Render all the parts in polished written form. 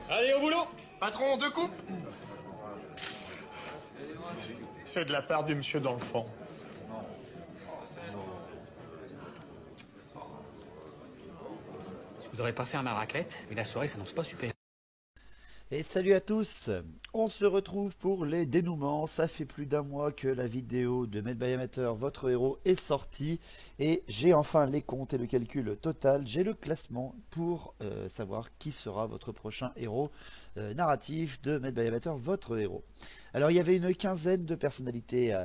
Allez, au boulot! Patron, 2 coupes. C'est de la part du monsieur dans le fond. Je voudrais pas faire ma raclette, mais la soirée s'annonce pas super. Et salut à tous, on se retrouve pour les dénouements. Ça fait plus d'un mois que la vidéo de Made by Amateur, votre héros, est sortie et j'ai enfin les comptes et le calcul total. J'ai le classement pour savoir qui sera votre prochain héros narratif de Made by Amateur, votre héros. Alors il y avait une quinzaine de personnalités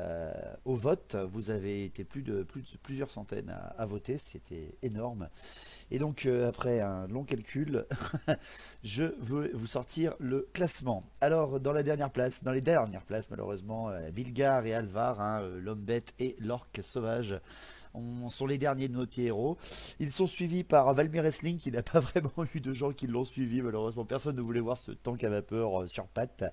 au vote, vous avez été plusieurs centaines à voter, c'était énorme. Et donc après un long calcul, je veux vous sortir le classement. Alors dans les dernières places malheureusement, Bilgar et Alvar, l'homme bête et l'orque sauvage, sont les derniers de nos héros. Ils sont suivis par Valmir Wrestling, qui n'a pas vraiment eu de gens qui l'ont suivi, malheureusement personne ne voulait voir ce tank à vapeur sur pattes.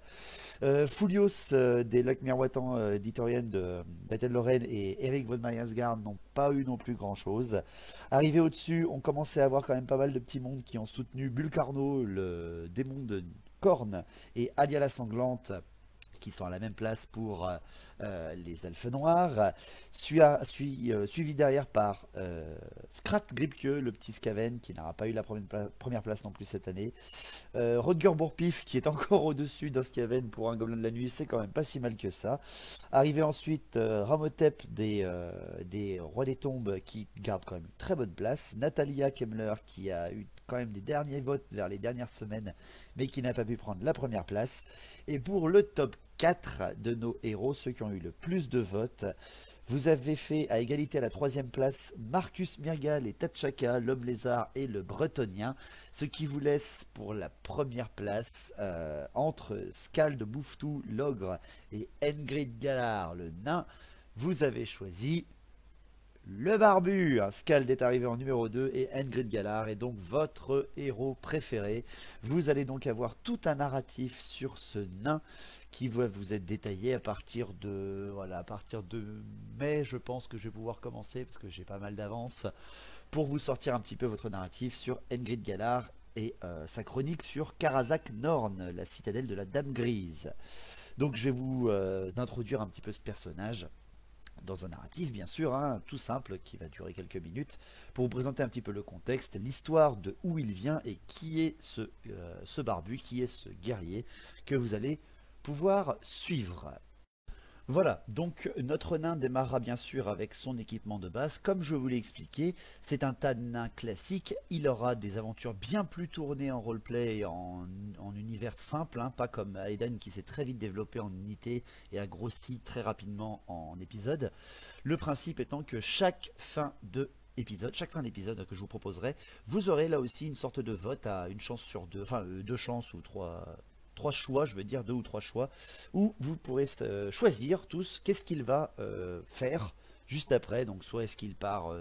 Foulios des Lacs Miroitants d'Itorien de Battle-Lorraine et Eric von Mariensgard n'ont pas eu non plus grand chose. Arrivé au-dessus, on commençait à avoir quand même pas mal de petits mondes qui ont soutenu Bulcarno, le démon de Korn, et Alia la Sanglante, qui sont à la même place pour les elfes noirs, suivi derrière par Skrat Gripke, le petit Skaven, qui n'aura pas eu la première place non plus cette année. Rodger Bourpif, qui est encore au-dessus d'un Skaven pour un gobelin de la nuit, c'est quand même pas si mal que ça. Arrivé ensuite Ramotep des Rois des Tombes, qui garde quand même une très bonne place. Natalia Kemmler, qui a eu quand même des derniers votes vers les dernières semaines, mais qui n'a pas pu prendre la première place. Et pour le top 4 de nos héros, ceux qui ont eu le plus de votes, vous avez fait à égalité à la 3e place Marcus Mirgal et Tatchaka, l'homme lézard et le bretonien, ce qui vous laisse pour la première place entre Skald Bouftou, l'ogre, et Engrid Galar, le nain. Vous avez choisi le barbu. Skald est arrivé en numéro 2 et Engrid Galar est donc votre héros préféré. Vous allez donc avoir tout un narratif sur ce nain qui va vous être détaillé à partir de mai. Je pense que je vais pouvoir commencer parce que j'ai pas mal d'avance pour vous sortir un petit peu votre narratif sur Engrid Galar et sa chronique sur Karazak Norn, la citadelle de la Dame Grise. Donc je vais vous introduire un petit peu ce personnage dans un narratif bien sûr, tout simple, qui va durer quelques minutes, pour vous présenter un petit peu le contexte, l'histoire de où il vient et qui est ce barbu, qui est ce guerrier que vous allez pouvoir suivre. Voilà, donc notre nain démarrera bien sûr avec son équipement de base. Comme je vous l'ai expliqué, c'est un tas de nains classique. Il aura des aventures bien plus tournées en roleplay, en univers simple, pas comme Aiden qui s'est très vite développé en unité et a grossi très rapidement en épisode. Le principe étant que chaque fin d'épisode que je vous proposerai, vous aurez là aussi une sorte de vote à une chance sur deux, enfin deux chances ou trois choix, je veux dire 2 ou 3 choix, où vous pourrez choisir tous qu'est-ce qu'il va faire juste après. Donc soit est-ce qu'il part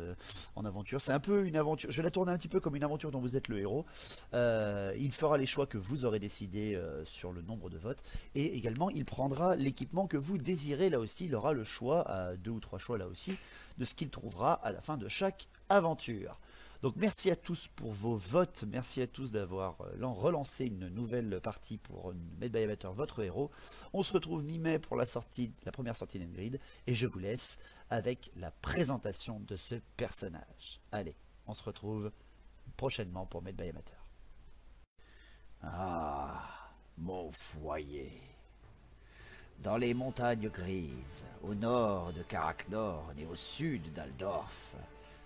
en aventure, c'est un peu une aventure, je la tourne un petit peu comme une aventure dont vous êtes le héros. Il fera les choix que vous aurez décidé sur le nombre de votes, et également il prendra l'équipement que vous désirez. Là aussi il aura le choix, à 2 ou 3 choix là aussi, de ce qu'il trouvera à la fin de chaque aventure. Donc merci à tous pour vos votes, merci à tous d'avoir relancé une nouvelle partie pour Made by Amateur, votre héros. On se retrouve mi-mai pour la première sortie d'Engrid, et je vous laisse avec la présentation de ce personnage. Allez, on se retrouve prochainement pour Made by Amateur. Ah, mon foyer. Dans les montagnes grises, au nord de Karaknorn et au sud d'Aldorf,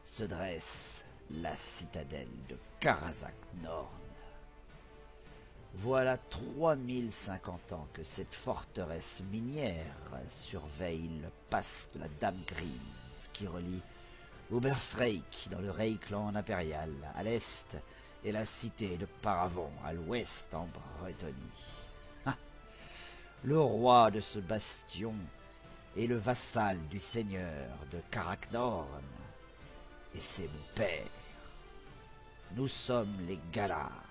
se dresse la citadelle de Karazak Norn. Voilà 3050 ans que cette forteresse minière surveille le pass de la Dame Grise qui relie Ubersreik dans le Reikland impérial à l'est et la cité de Paravon à l'ouest en Bretonie. Le roi de ce bastion est le vassal du seigneur de Karaknorn, et c'est mon père. Nous sommes les Galar.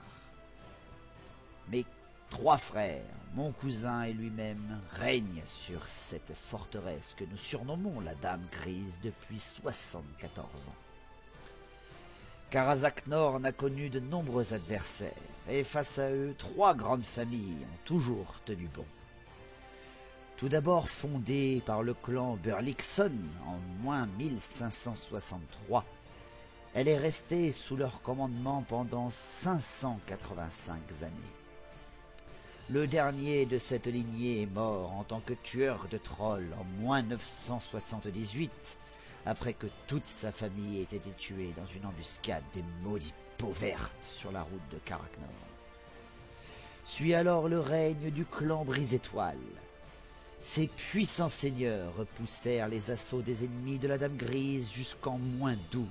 Mes 3 frères, mon cousin et lui-même, règnent sur cette forteresse que nous surnommons la Dame Grise depuis 74 ans. Karazak Norn a connu de nombreux adversaires, et face à eux, 3 grandes familles ont toujours tenu bon. Tout d'abord fondée par le clan Burlickson en moins 1563, elle est restée sous leur commandement pendant 585 années. Le dernier de cette lignée est mort en tant que tueur de trolls en moins 978, après que toute sa famille ait été tuée dans une embuscade des maudits peaux vertes sur la route de Karak Norn. Suit alors le règne du clan Brise-Étoile. Ces puissants seigneurs repoussèrent les assauts des ennemis de la Dame Grise jusqu'en moins 12.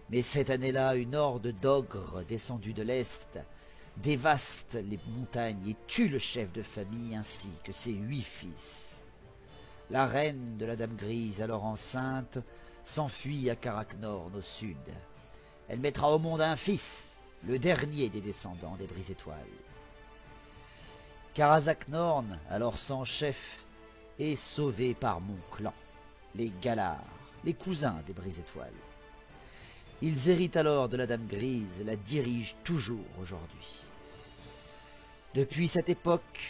Mais cette année-là, une horde d'ogres descendus de l'Est dévaste les montagnes et tue le chef de famille ainsi que ses 8 fils. La reine de la Dame Grise, alors enceinte, s'enfuit à Karak Norn au sud. Elle mettra au monde un fils, le dernier des descendants des Brise-Étoiles. Karazak Norn, alors sans chef, est sauvé par mon clan, les Galar, les cousins des Brise-Étoiles. Ils héritent alors de la Dame Grise et la dirigent toujours aujourd'hui. Depuis cette époque,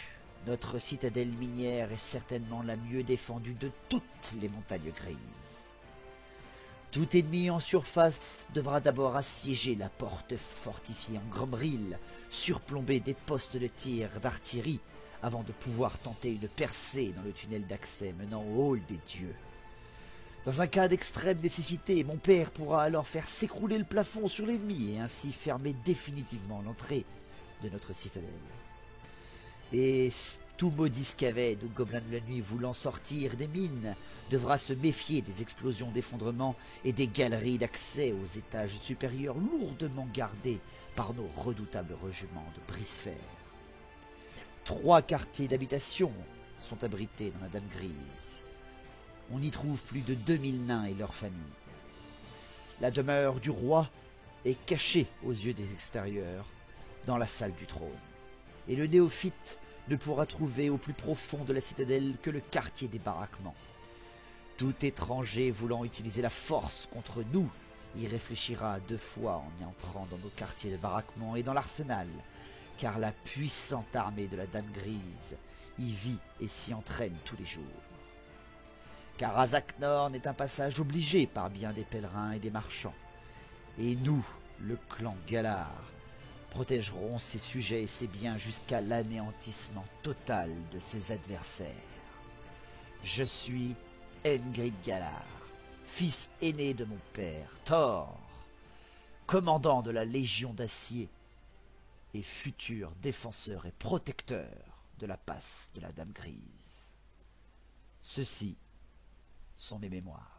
notre citadelle minière est certainement la mieux défendue de toutes les montagnes grises. Tout ennemi en surface devra d'abord assiéger la porte fortifiée en grommeril, surplomber des postes de tir d'artillerie, avant de pouvoir tenter une percée dans le tunnel d'accès menant au hall des dieux. Dans un cas d'extrême nécessité, mon père pourra alors faire s'écrouler le plafond sur l'ennemi et ainsi fermer définitivement l'entrée de notre citadelle. Et tout maudit Scaved ou gobelin de la nuit voulant sortir des mines devra se méfier des explosions d'effondrement et des galeries d'accès aux étages supérieurs lourdement gardés par nos redoutables régiments de brise-fer. 3 quartiers d'habitation sont abrités dans la Dame Grise. On y trouve plus de 2000 nains et leurs familles. La demeure du roi est cachée aux yeux des extérieurs dans la salle du trône. Et le néophyte ne pourra trouver au plus profond de la citadelle que le quartier des baraquements. Tout étranger voulant utiliser la force contre nous y réfléchira à 2 fois en y entrant dans nos quartiers de baraquements et dans l'arsenal, car la puissante armée de la Dame Grise y vit et s'y entraîne tous les jours. Karazak Norn est un passage obligé par bien des pèlerins et des marchands. Et nous, le clan Galar, protégerons ses sujets et ses biens jusqu'à l'anéantissement total de ses adversaires. Je suis Engrid Galar, fils aîné de mon père, Thor, commandant de la Légion d'Acier et futur défenseur et protecteur de la passe de la Dame Grise. Ceci sont mes mémoires.